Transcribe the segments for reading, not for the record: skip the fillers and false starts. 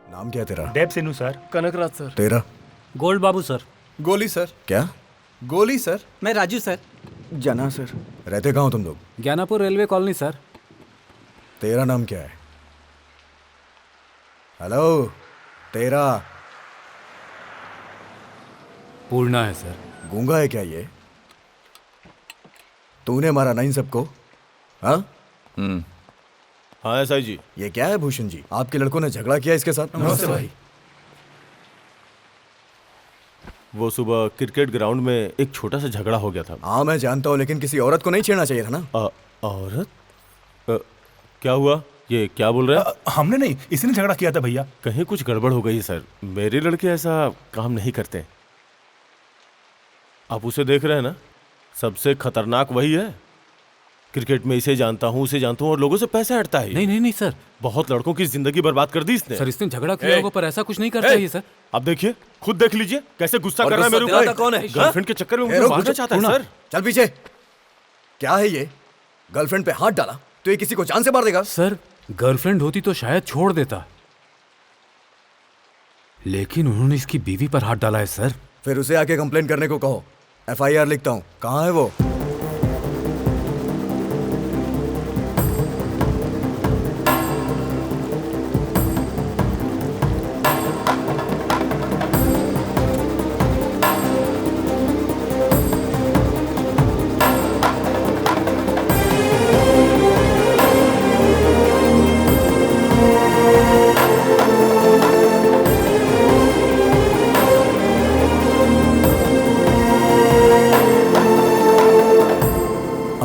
नाम क्या है तेरा? देव सिन्नू सर। कनकराज सर। तेरा? गोल्ड बाबू सर। गोली सर। क्या? गोली सर। मैं राजू सर। जना सर। रहते कहाँ हो तुम लोग? ज्ञानापुर रेलवे कॉलोनी सर। तेरा नाम क्या है? हेलो, तेरा? पूर्णा है सर। गूंगा है क्या ये? तूने मारा ना इन सबको? हाँ? हाँ एसआई जी। ये क्या है भूषण जी, आपके लड़कों ने झगड़ा किया इसके साथ? नमस्ते भाई। वो सुबह क्रिकेट ग्राउंड में एक छोटा सा झगड़ा हो गया था। हाँ मैं जानता हूँ, लेकिन किसी औरत को नहीं छेड़ना चाहिए था ना? औरत? क्या हुआ? ये क्या बोल रहे हैं? हमने नहीं, इसने झगड़ा किया था भैया। कहीं कुछ गड़बड़ हो गई सर। मेरे लड़के ऐसा काम नहीं करते। आप उसे देख रहे हैं ना, सबसे खतरनाक वही है। क्रिकेट में इसे जानता हूँ, उसे जानता हूँ, और लोगों से पैसे हटता है। नहीं नहीं नहीं सर। बहुत लड़कों की जिंदगी बर्बाद कर दी इसने। सर इसने झगड़ा किया होगा पर ऐसा कुछ नहीं करना चाहिए सर। अब देखिए, खुद देख लीजिए कैसे गुस्सा कर रहा है मेरे गुस्सा दिलाता ऊपर। कौन है? गर्लफ्रेंड के चक्कर में मुझे रुक, मारना रुक, चाहता है सर। चल पीछे। क्या है ये? गर्लफ्रेंड पे हाथ डाला तो ये किसी को जान से मार देगा? सर गर्लफ्रेंड होती तो शायद छोड़ देता, लेकिन उन्होंने इसकी बीवी पर हाथ डाला है सर। फिर उसे आके कंप्लेन करने को कहो, FIR लिखता हूँ। कहाँ है वो?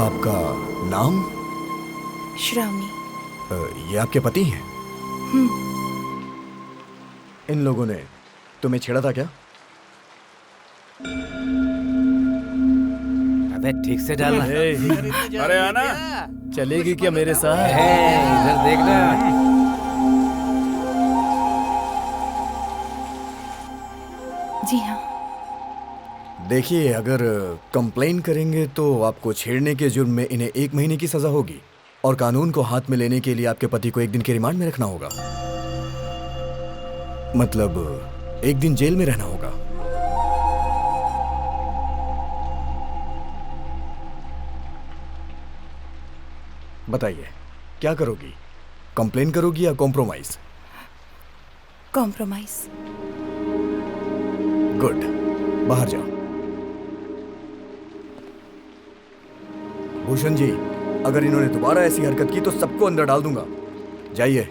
आपका नाम? श्रावणी। ये आपके पति हैं? इन लोगों ने तुम्हें छेड़ा था क्या? अबे ठीक से डालना। अरे आना। चलेगी क्या मेरे साथ? इधर देखना। जी हाँ। देखिए, अगर कंप्लेन करेंगे तो आपको छेड़ने के जुर्म में इन्हें 1 महीने की सजा होगी, और कानून को हाथ में लेने के लिए आपके पति को 1 दिन के रिमांड में रखना होगा। मतलब 1 दिन जेल में रहना होगा। बताइए क्या करोगी? कंप्लेन करोगी या कॉम्प्रोमाइज? कॉम्प्रोमाइज। गुड, बाहर जाओ। भूषण जी, अगर इन्होंने दोबारा ऐसी हरकत की तो सबको अंदर डाल दूंगा। जाइए।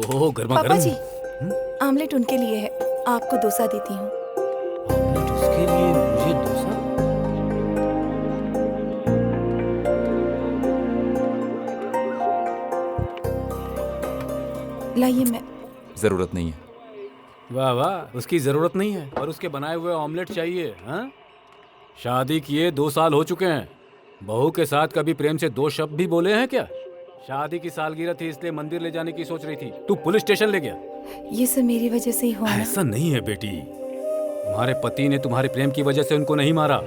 ओह गर्मा पापा गर्म। जी, आमलेट उनके लिए है, आपको डोसा देती हूँ। ऑमलेट उसके लिए, मुझे डोसा। लाइए। मैं जरूरत नहीं है। वाह वाह, उसकी जरूरत नहीं है और उसके बनाए हुए ऑमलेट चाहिए। हाँ, शादी किए 2 साल हो चुके हैं। बहू के साथ कभी प्रेम से 2 शब्द भी बोले हैं क्या? शादी की सालगिरह थी इसलिए मंदिर ले जाने की सोच रही थी, तू पुलिस स्टेशन ले गया। ये सब मेरी वजह से ही हुआ ना। ऐसा नहीं है बेटी, तुम्हारे पति ने तुम्हारे प्रेम की वजह से उनको नहीं मारा।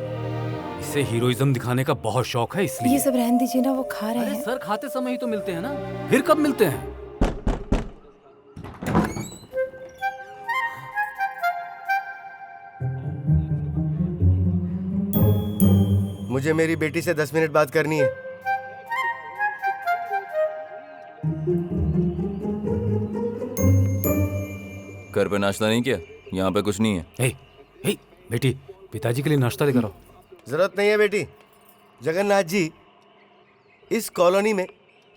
इसे हीरोइज्म दिखाने का बहुत शौक है इसलिए। ये सब रहने दीजिए ना, वो खा रहे अरे हैं। सर खाते समय ही तो मिलते हैं ना, फिर कब मिलते हैं? मुझे मेरी बेटी से 10 मिनट बात करनी है। घर पे नाश्ता नहीं किया? यहाँ पे कुछ नहीं है। हे, हे, बेटी पिताजी के लिए नाश्ता लेकर आओ। जरूरत नहीं है बेटी। जगन्नाथ जी, इस कॉलोनी में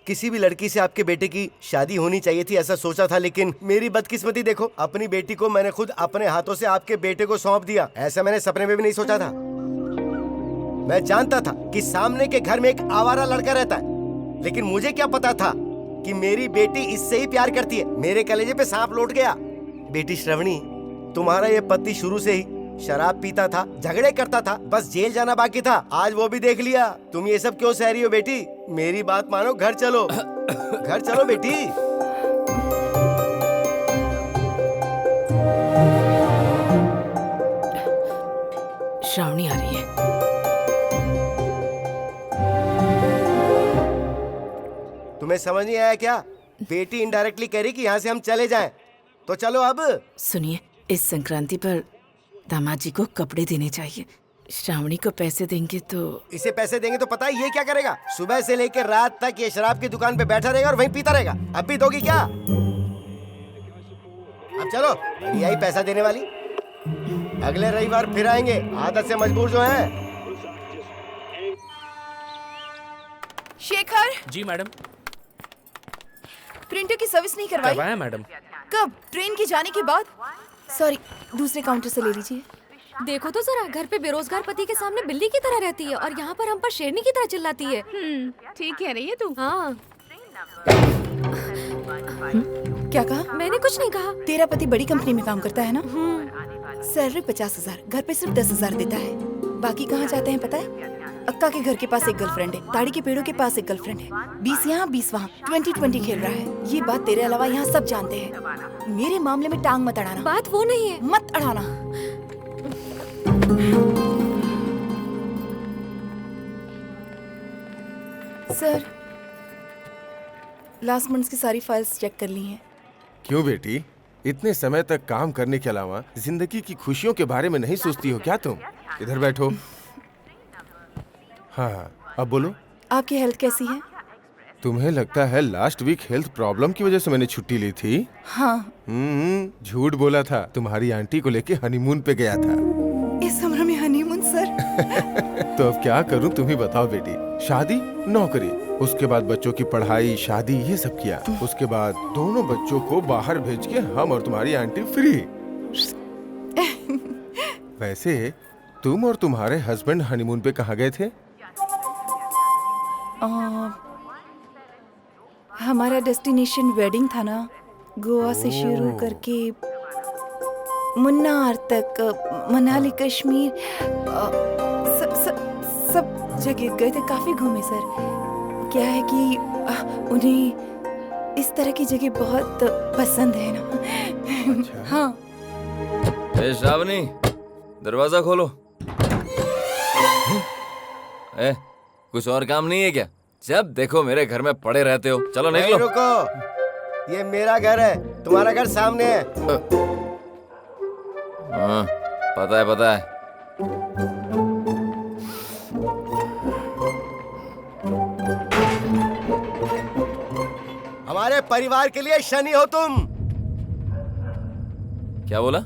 किसी भी लड़की से आपके बेटे की शादी होनी चाहिए थी ऐसा सोचा था, लेकिन मेरी बदकिस्मती देखो, अपनी बेटी को मैंने खुद अपने हाथों से आपके बेटे को सौंप दिया। ऐसा मैंने सपने में भी नहीं सोचा था। मैं जानता था कि सामने के घर में एक आवारा लड़का रहता है, लेकिन मुझे क्या पता था कि मेरी बेटी इससे ही प्यार करती है। मेरे कलेजे पे सांप लौट गया। बेटी श्रवणी, तुम्हारा ये पति शुरू से ही शराब पीता था, झगड़े करता था, बस जेल जाना बाकी था। आज वो भी देख लिया। तुम ये सब क्यों सह रही हो बेटी? मेरी बात मानो, घर चलो। घर चलो बेटी। श्रावणी आ रही है। तुम्हें समझ नहीं आया क्या? बेटी इनडायरेक्टली कह रही कि यहाँ से हम चले जाएं। तो चलो अब। सुनिए, इस संक्रांति पर दामाद जी को कपड़े देने चाहिए। श्रावणी को पैसे देंगे तो इसे पैसे देंगे तो पता है ये क्या करेगा? सुबह से लेकर रात तक ये शराब की दुकान पे बैठा रहेगा और वहीं पीता रहेगा। अब भी दोगी क्या? अब चलो, यही पैसा देने वाली। अगले रविवार फिर आएंगे। आदत से मजबूर जो है। शेखर, जी मैडम। प्रिंटर की सर्विस नहीं करवाई? करवाया मैडम। कब? ट्रेन के जाने के बाद? सॉरी, दूसरे काउंटर से ले लीजिए। देखो तो जरा, घर पे बेरोजगार पति के सामने बिल्ली की तरह रहती है और यहाँ पर हम पर शेरनी की तरह चिल्लाती है। ठीक कह रही है तू। हाँ। क्या कहा? मैंने कुछ नहीं कहा। तेरा पति बड़ी कंपनी में काम करता है ना? सैलरी 50,000, घर पे सिर्फ 10,000 देता है। बाकी कहाँ जाते हैं पता है? अक्का के घर के पास एक गर्लफ्रेंड है, ताड़ी के पेड़ों के पास एक गर्लफ्रेंड है। 20 यहाँ 20 वहाँ, 20-20 खेल रहा है। ये बात तेरे अलावा यहाँ सब जानते हैं। मेरे मामले में टांग मत अड़ाना। बात वो नहीं है। मत अड़ाना। सर, लास्ट मंथ की सारी फाइल्स चेक कर ली हैं। क्यों बेटी, इतने समय तक काम करने के अलावा जिंदगी की खुशियों के बारे में नहीं सोचती हो क्या तुम? इधर बैठो। हाँ, अब बोलो। आपकी हेल्थ कैसी है? तुम्हें लगता है लास्ट वीक हेल्थ प्रॉब्लम की वजह से मैंने छुट्टी ली थी? हाँ। झूठ बोला था। तुम्हारी आंटी को लेके हनीमून पे गया था। इस उम्र में हनीमून सर? तो अब क्या करूं, तुम ही बताओ बेटी। शादी, नौकरी, उसके बाद बच्चों की पढ़ाई, शादी, ये सब किया। उसके बाद दोनों बच्चों को बाहर भेज के हम और तुम्हारी आंटी फ्री। वैसे तुम और तुम्हारे हस्बैंड हनीमून पे कहाँ गए थे? हमारा डेस्टिनेशन वेडिंग था ना, गोवा से शुरू करके मुन्नार तक, मनाली, कश्मीर, सब जगह गए थे। काफी घूमे सर। क्या है कि उन्हें इस तरह की जगह बहुत पसंद है ना। अच्छा। हाँ। ए श्रावणी, दरवाजा खोलो। कुछ और काम नहीं है क्या? जब देखो मेरे घर में पड़े रहते हो। चलो निकलो। रुको, ये मेरा घर है, तुम्हारा घर सामने है। हाँ, पता है। हमारे परिवार के लिए शनि हो तुम। क्या बोला?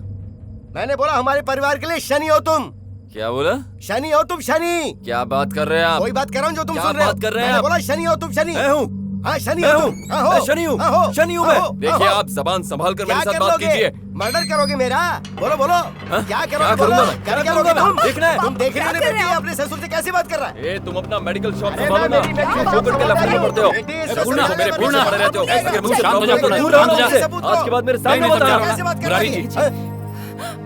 मैंने बोला हमारे परिवार के लिए शनि हो तुम। क्या बोला? शनि हो तुम, शनि। क्या बात कर रहे हैं आप? वही बात कर रहा हूँ जो तुम क्या सुन रहे हो। बात कर रहे हैं मैंने आप? बोला शनि हो तुम, शनि। मैं हूँ। हाँ, शनि हो तुम। मैं शनि हूँ। शनि हूँ मैं। देखिए, आप जबान संभाल कर मेरे साथ बात कीजिए। मर्डर करोगे मेरा? बोलो बोलो। क्या करोगे? करूँगा मैं? क्या करोगे तुम? देखना है। तुम देख रहे हो बेटी अपने ससुर से कैसे बात कर रहा है? ए, तुम अपना मेडिकल शॉप संभालो ना। चौकट के लफड़े पड़ते हो। पूर्णा, मेरे पूर्णा पड़े रहते हो। अगर मुझसे शांत हो जाओ, दूर रहो ना मुझसे। आज के बाद मेरे सामने मत आना। कैसे बात कर रहा है?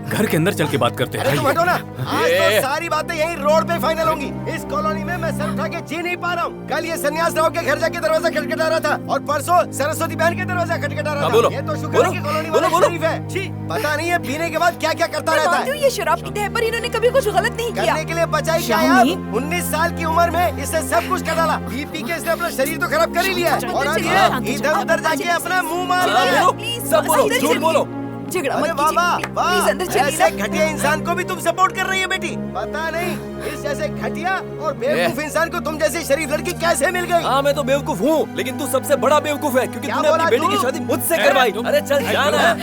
घर के अंदर चल के बात करते हैं। तुम हटो ना। आज तो सारी बातें यहीं रोड पे फाइनल होंगी। इस कॉलोनी में मैं सर उठा के जी नहीं पा रहा हूँ। कल ये सन्यास राव के घर जाके दरवाजा खटखटा रहा था और परसों सरस्वती बहन के दरवाजा खटखटा रहा था। ये तो शुक्र है कि कॉलोनी वाला शरीफ है। छी, पता नहीं है पीने के बाद क्या क्या करता रहता है। ये शराब की तह पर इन्होंने कभी कुछ गलत नहीं किया। करने के लिए बचाई क्या यार? 19 साल की उम्र में इसने सब कुछ कर डाला। पी के इसने अपना शरीर तो खराब कर ही लिया है और अब ये इधर उधर जाके अपना मुंह मार रहा है। सब बोलो, झूठ बोलो। झगड़ा अरे मत वाह वाह कीजिए। वाह, प्लीज अंदर चलिए ऐसे ना। घटिया इंसान को भी तुम सपोर्ट कर रही है बेटी। पता नहीं इस जैसे घटिया और बेवकूफ इंसान को तुम जैसी शरीफ लड़की कैसे मिल गई। हाँ, मैं तो बेवकूफ हूँ, लेकिन तू सबसे बड़ा बेवकूफ है क्योंकि तूने अपनी बेटी की शादी मुझसे करवाई। अरे चल जाना।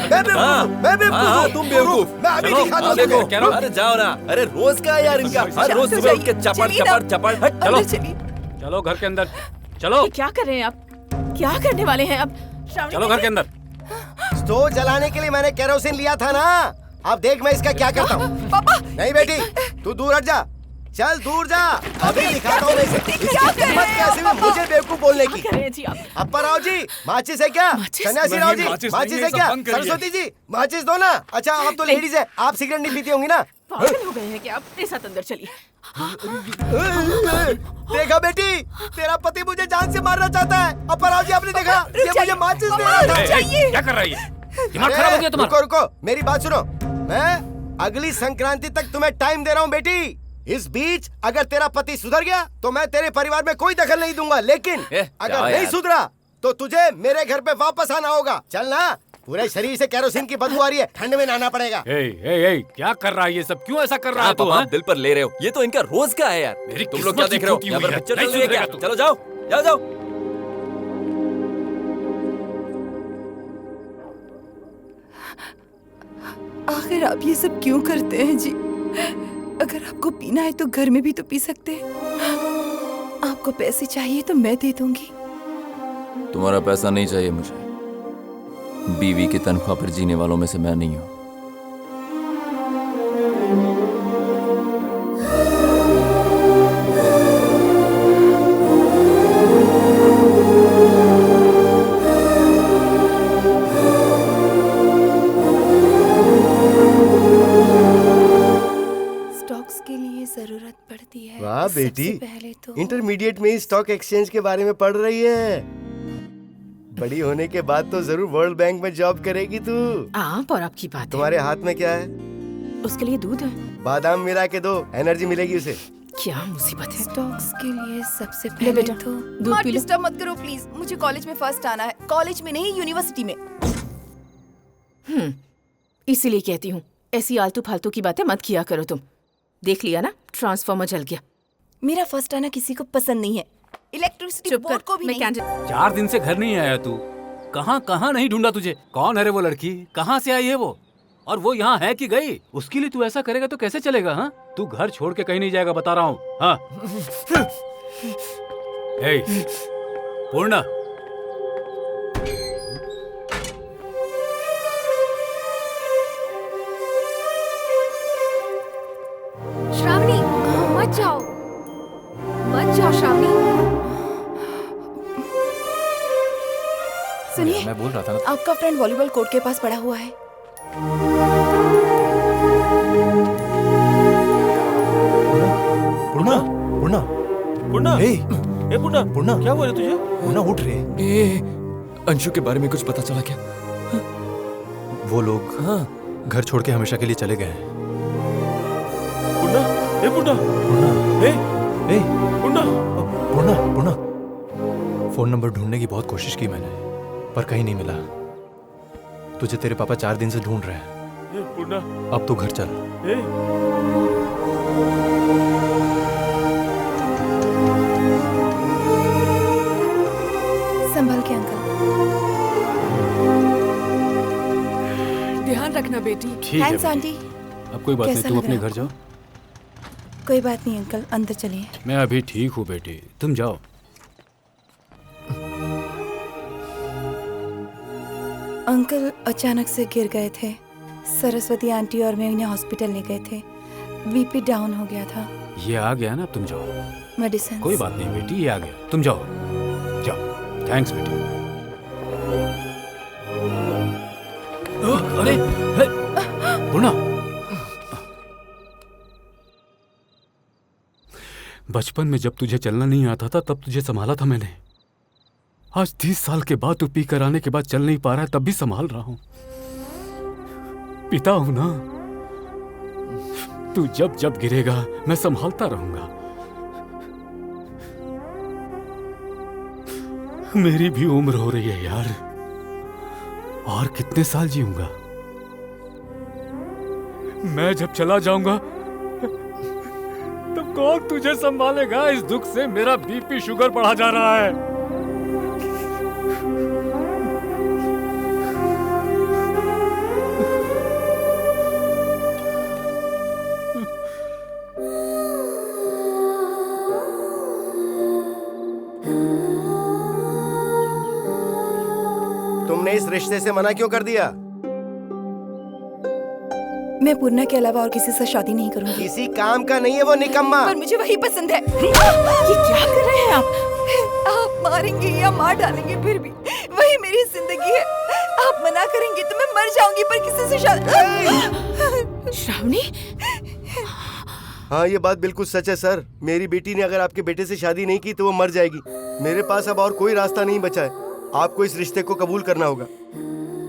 मैं बेवकूफ हूँ। तुम बेवकूफ। मैं अभी दिखाता हूँ देखो। तुझे। अरे जाओ ना। अरे रोज का है यार इनका। हर रोज सुबह उठ के चपड़ चपड़ चपड़। चलो चलो घर के अंदर चलो। क्या कर रहे हैं आप? क्या करने वाले हैं अब? चलो घर के अंदर। स्टोव जलाने के लिए मैंने केरोसिन लिया था ना। अब देख मैं इसका क्या करता हूँ। पापा। नहीं बेटी, तू दूर हट जा। चल दूर जा, अभी दिखाता हूँ मैं इसे। इसकी हिम्मत कैसे हुई मुझे बेवकूफ बोलने की। अप्पा राव जी, माचिस है क्या? सन्यासी राव जी, माचिस है क्या? सरस्वती जी, माचिस दो ना। अच्छा आप तो लेडीज है, आप सिगरेट नहीं पीती होंगी ना? पागल हो गए हैं क्या? अपने साथ अंदर चलिए। देखा बेटी, तेरा पति मुझे जान से मारना चाहता है। अप्पा राव जी आपने देखा, ये मुझे माचिस दे रहा था। क्या कर रही है? दिमाग खराब हो गया तुम्हारा? रुको रुको, मेरी बात सुनो। मैं अगली संक्रांति तक तुम्हें टाइम दे रहा हूँ बेटी। इस बीच अगर तेरा पति सुधर गया तो मैं तेरे परिवार में कोई दखल नहीं दूंगा, लेकिन अगर नहीं सुधरा तो तुझे मेरे घर पे वापस आना होगा। चल ना, पूरे शरीर से केरोसिन की बदबू आ रही है, ठंड में नहाना पड़ेगा। क्या कर रहा है ये सब? क्यों ऐसा कर रहा है तू? आप दिल पर ले रहे हो, ये तो इनका रोज का है यार। तुम लोग क्या देख रहे हो? यहाँ पर पिक्चर चल रही है क्या? चलो जाओ, जाओ जाओ। आखिर आप ये सब क्यों करते हैं जी? अगर आपको पीना है तो घर में भी तो पी सकते हैं। आपको पैसे चाहिए तो मैं दे दूंगी। तुम्हारा पैसा नहीं चाहिए मुझे। बीवी की तनख्वाह पर जीने वालों में से मैं नहीं हूं। स्टॉक्स के लिए जरूरत पड़ती है। वाह बेटी, सबसे पहले तो इंटरमीडिएट में ही स्टॉक एक्सचेंज के बारे में पढ़ रही है। बड़ी होने के बाद तो जरूर वर्ल्ड बैंक में जॉब करेगी तू। आप और आपकी बात। तुम्हारे हाथ में क्या है? उसके लिए दूध है। बादाम मिला के दो, एनर्जी मिलेगी उसे। क्या मुसीबत है? स्टॉक्स के लिए सबसे पहले बेटा, तो दूध पी लो। डिस्टर्ब मत करो प्लीज। मुझे कॉलेज में फर्स्ट आना है। कॉलेज में नहीं, यूनिवर्सिटी में। इसीलिए कहती हूँ ऐसी आलतू फालतू की बातें मत किया करो तुम। देख लिया ना, ट्रांसफार्मर जल गया। मेरा फर्स्ट आना किसी को पसंद नहीं है, इलेक्ट्रिसिटी बोर्ड को भी नहीं। 4 दिन से घर नहीं आया तू। कहाँ कहाँ नहीं ढूंढा तुझे। कौन है रे वो लड़की? कहाँ से आई है वो? और वो यहाँ है कि गई? उसके लिए तू ऐसा करेगा तो कैसे चलेगा? हाँ, तू घर छोड़ के कहीं नहीं जाएगा, बता रहा हूँ। हाँ। पूर्णा, श्रावणी मत जाओ, मत जाओ श्रावणी। सुनिए, मैं बोल रहा था ना। आपका फ्रेंड वॉलीबॉल कोर्ट के पास पड़ा हुआ है। पूर्णा, पूर्णा, पूर्णा, ए, ए पूर्णा, पूर्णा, क्या हुआ रे तुझे? पूर्णा उठ रे। अंशु के बारे में कुछ पता चला क्या? वो लोग घर छोड़ के हमेशा के लिए चले गए हैं। पूर्णा, ए पूर्णा, पूर्णा, ए पूर्णा, पूर्णा, पूर्णा, फोन नंबर ढूंढने की बहुत कोशिश की मैंने, पर कहीं नहीं मिला। तुझे तेरे पापा 4 दिन से ढूंढ रहे हैं। ए पूर्णा, अब तू घर चल। ए संभल के अंकल। ध्यान रखना बेटी। ठीक है थैंक्स आंटी। अब कोई बात नहीं, कैसा तुम लग अपने रहा घर जाओ। कोई बात नहीं अंकल, अंदर चलिए। मैं अभी ठीक हूँ बेटी, तुम जाओ। अंकल अचानक से गिर गए थे। सरस्वती आंटी और मैं उन्हें हॉस्पिटल ले गए थे। बीपी डाउन हो गया था। ये आ गया ना, अब तुम जाओ। मेडिसिन। कोई बात नहीं बेटी, ये आ गया, तुम जाओ, जाओ। थैंक्स बेटी। अरे पूर्णा, बचपन में जब तुझे चलना नहीं आता था तब तुझे संभाला था मैंने। आज 30 साल के बाद तू पी कर आने के बाद चल नहीं पा रहा है, तब भी संभाल रहा हूं। पिता हूं ना, तू जब जब गिरेगा मैं संभालता रहूंगा। मेरी भी उम्र हो रही है यार, और कितने साल जीऊंगा? मैं जब चला जाऊंगा तब कौन तुझे संभालेगा? इस दुख से मेरा बीपी शुगर बढ़ा जा रहा है। तुमने इस रिश्ते से मना क्यों कर दिया? मैं पूर्णा के अलावा और किसी से शादी नहीं करूंगी। किसी काम का नहीं है वो निकम्मा। पर मुझे वही पसंद है। ये क्या कर रहे हैं आप मारेंगे या मार डालेंगे फिर भी वही मेरी जिंदगी है। आप मना करेंगे तो मैं मर जाऊंगी, पर किसी से शादी। श्रावणी, हाँ ये बात बिल्कुल सच है सर। मेरी बेटी ने अगर आपके बेटे से शादी नहीं की तो वो मर जाएगी। मेरे पास अब और कोई रास्ता नहीं बचा है। आपको इस रिश्ते को कबूल करना होगा।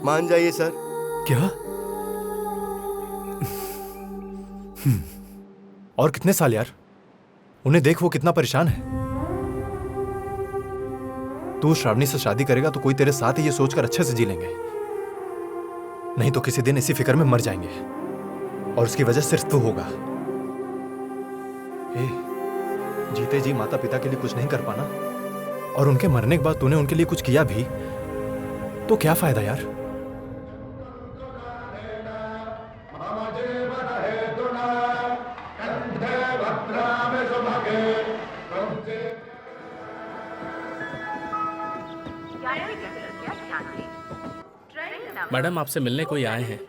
मान जाइए सर। क्या? और कितने साल यार? उन्हें देख, वो कितना परेशान है। तू श्रावणी से शादी करेगा तो कोई तेरे साथ है ये सोचकर अच्छे से जी लेंगे, नहीं तो किसी दिन इसी फिक्र में मर जाएंगे और उसकी वजह सिर्फ तू होगा। जीते जी माता पिता के लिए कुछ नहीं कर पाना और उनके मरने के बाद तूने उनके लिए कुछ किया भी तो क्या फायदा यार? मैडम आपसे मिलने कोई आए हैं।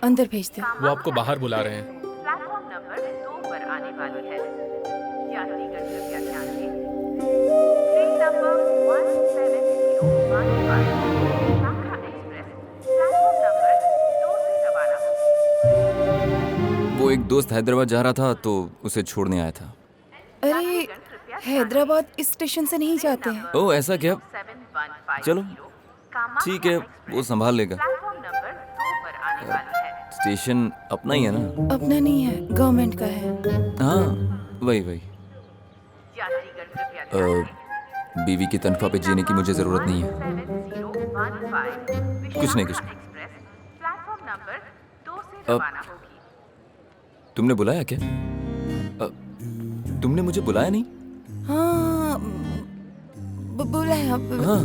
अंदर भेज दो। वो आपको बाहर बुला रहे हैं। प्लेटफॉर्म नंबर 2 पर आने वाली है। यात्रीगण कृपया ध्यान दें। ट्रेन नंबर 1705 शाखा एक्सप्रेस प्लेटफॉर्म नंबर 2 से रवाना होगी। वो एक दोस्त हैदराबाद जा रहा था तो उसे छोड़ने आया था। अरे हैदराबाद इस स्टेशन से नहीं जाते हैं। ओह ऐसा क्या? चलो ठीक है, वो संभाल लेगा। स्टेशन अपना ही है ना? अपना नहीं है, गवर्नमेंट का है। हाँ वही। बीवी की तनख्वाह पे जीने की मुझे जरूरत नहीं है। कुछ नहीं। तुमने बुलाया क्या? तुमने मुझे बुलाया नहीं? हाँ बुलाया। हाँ।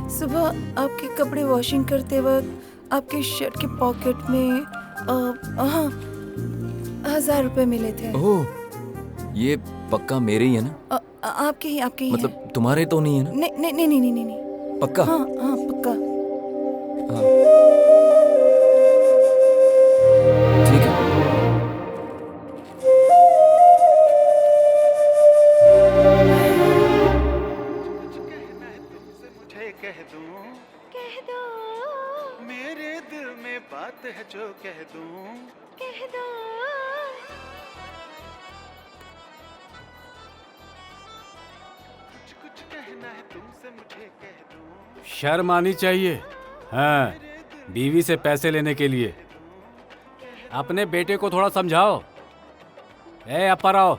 सुबह आपके कपड़े वॉशिंग करते वक्त आपके शर्ट के पॉकेट में 1000 रुपए मिले थे। ओह ये पक्का मेरे ही है ना? आपके ही मतलब है। तुम्हारे तो नहीं है ना? नहीं। पक्का? हाँ पक्का। हाँ। ठीक है। कह दो मेरे दिल में बात है जो कह दूं, कह दो। कुछ कहना है तुमसे मुझे कह दूं। शर्म आनी चाहिए। हाँ, बीवी से पैसे लेने के लिए। अपने बेटे को थोड़ा समझाओ। अपराओ,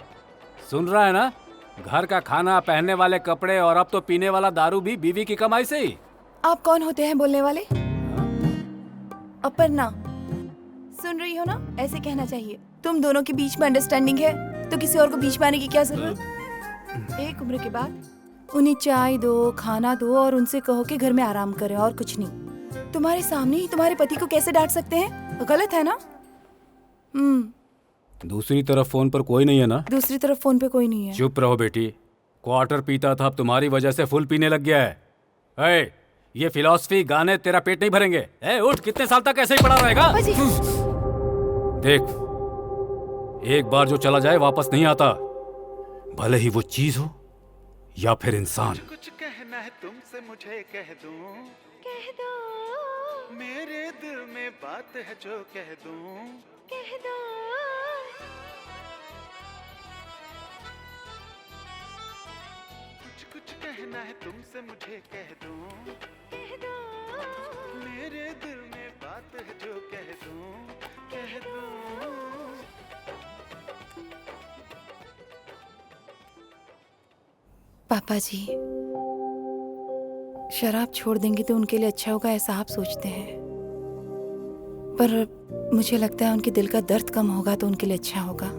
सुन रहा है ना? घर का खाना, पहनने वाले कपड़े और अब तो पीने वाला दारू भी बीवी की कमाई से ही। आप कौन होते हैं बोलने वाले? अपर्णा, सुन रही हो ना? ऐसे कहना चाहिए। तुम दोनों के बीच में अंडरस्टैंडिंग है तो किसी और को बीच में आने की क्या जरूरत? एक उम्र के बाद उन्हें चाय दो, खाना दो और उनसे कहो कि घर में आराम करें और कुछ नहीं। तुम्हारे सामने ही तुम्हारे पति को कैसे डांट सकते हैं? गलत है ना? दूसरी तरफ फोन पर कोई नहीं है ना? दूसरी तरफ फोन पे कोई नहीं है। चुप रहो बेटी। क्वार्टर पीता था, अब तुम्हारी वजह से फुल पीने लग गया है। ये फिलॉसफी गाने तेरा पेट नहीं भरेंगे। उठ, कितने साल तक ऐसे ही पड़ा रहेगा? देख, एक बार जो चला जाए वापस नहीं आता, भले ही वो चीज हो या फिर इंसान। कुछ कहना है तुमसे मुझे कह दूं, कह दो। मेरे दिल में बात है जो कह दूं, कह दो। कुछ कहना है तुमसे मुझे कह दूं, कह दो। मेरे दिल में बात है जो कह दूं, कह दूं। पापा जी, शराब छोड़ देंगे तो उनके लिए अच्छा होगा ऐसा आप सोचते हैं, पर मुझे लगता है उनके दिल का दर्द कम होगा तो उनके लिए अच्छा होगा।